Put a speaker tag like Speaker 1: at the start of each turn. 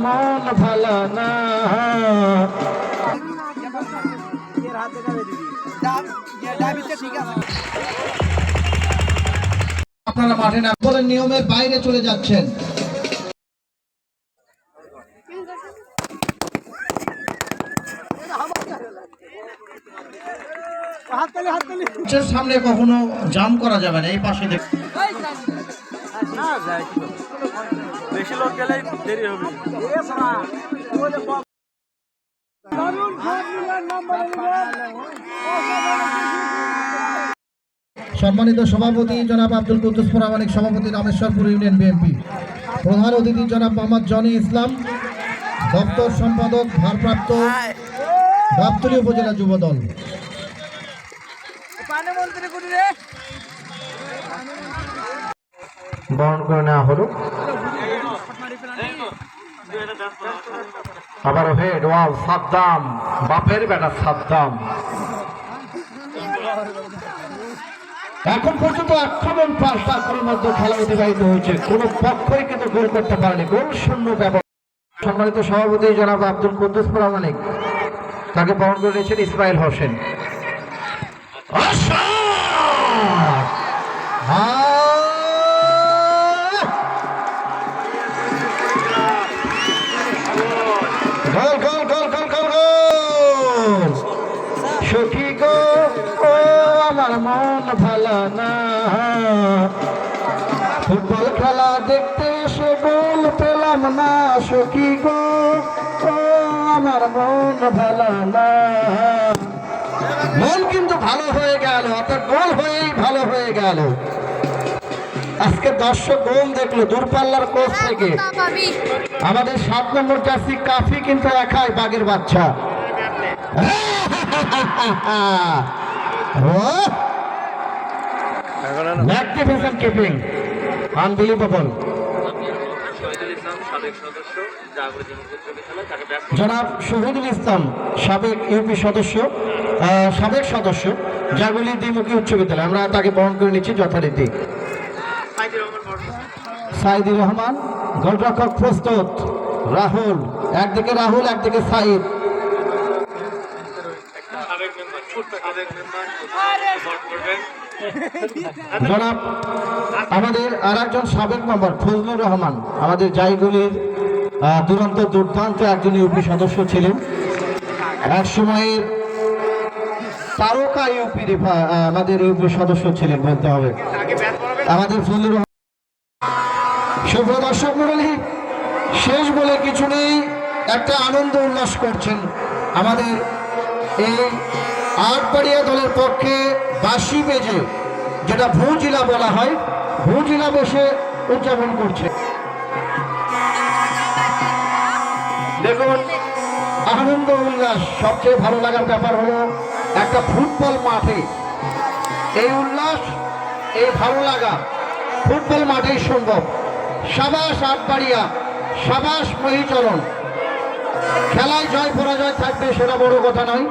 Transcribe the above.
Speaker 1: মন ভালো না। আপনারা মাঠে না বলে নিয়মের বাইরে চলে যাচ্ছেন। সামনে কখনো জাম করা যাবে না, এই পাশে
Speaker 2: বেশি লোক গেলেই দেরি হবে।
Speaker 1: সম্মানিত সভাপতি জনাব আব্দুল কুদ্দুস প্রামাণিক, সভাপতি রামেশ্বরপুর ইউনিয়ন বিএনপি, প্রধান অতিথি জনাব মোহাম্মদ জনি ইসলাম, দপ্তর সম্পাদক ভারপ্রাপ্ত গাবতলী উপজেলা যুবদল। বরণ করে নেওয়া হলো। আবার হেড ওয়াল সাদ্দাম, বাপের বেটা সাদ্দাম। এখন পর্যন্ত আক্রমণ 5টা আক্রমণের মধ্যে খেলা অতিবাহিত হয়েছে, কোন পক্ষই কিন্তু গোল করতে পারেনি, গোল শূন্য ব্যবধান। সম্মানিত সভাপতি জনাব আব্দুল কুদ্দুস প্রামাণিক, তাকে বরণ করে নিয়েছেন ইসমাইল হোসেন। গোল গোল গোল গোল গোল গোল। সখী গো ও আমার মন ভালো না, ফুটবল খেলা দেখতে এসে গোল পেলাম না। সখী গো ও আমার মন ভালো না। মন কিন্তু ভালো হয়ে গেল, অর্থাৎ গোল হয়েই ভালো হয়ে গেল। আজকে দর্শক গোল দেখলো দূরপাল্লার কোচ থেকে। আমাদের 7 নম্বর জার্সি কাফি কিন্তু একাই বাঘের বাচ্চা। Magnificent keeping, unbelievable. জনাব শহীদুল ইসলাম, সাবেক ইউপি সদস্য, সাবেক সদস্য জাগুলি দ্বিমুখী উচ্চ বিদ্যালয়, আমরা তাকে বরণ করে নিচ্ছি যথারীতি। সাইদুর রহমান, গোলরক্ষক প্রস্তুত। রাহুল, একদিকে রাহুল একদিকে সাইদ। জনাব আমাদের আর একজন সাবেক মেম্বার ফজলুর রহমান, আমাদের জায়গুলির দুর্দান্ত একজন ইউপি সদস্য ছিলেন, এক সময়ের তারকা ইউপি আমাদের ইউপি সদস্য ছিলেন বলতে হবে আমাদের ফজলুর রহমান। শুভ দর্শক মণ্ডলী, শেষ বলে কিছু নেই, একটা আনন্দ উল্লাস করছেন আমাদের এই আটবাড়িয়া দলের পক্ষে বাঁশি বেজে, যেটা ভূজিলা বলা হয়, ভূজিলা বেশে উদযাপন করছে। দেখুন আনন্দ উল্লাস। সবচেয়ে ভালো লাগার ব্যাপার হলো একটা ফুটবল মাঠে এই উল্লাস, এই ভালো লাগা ফুটবল মাঠেই সম্ভব। সাবাস আটবাড়িয়া, সাবাস মহিচরণ। খেলায় জয় পরাজয় থাকবে, সেটা বড় কথা নয়।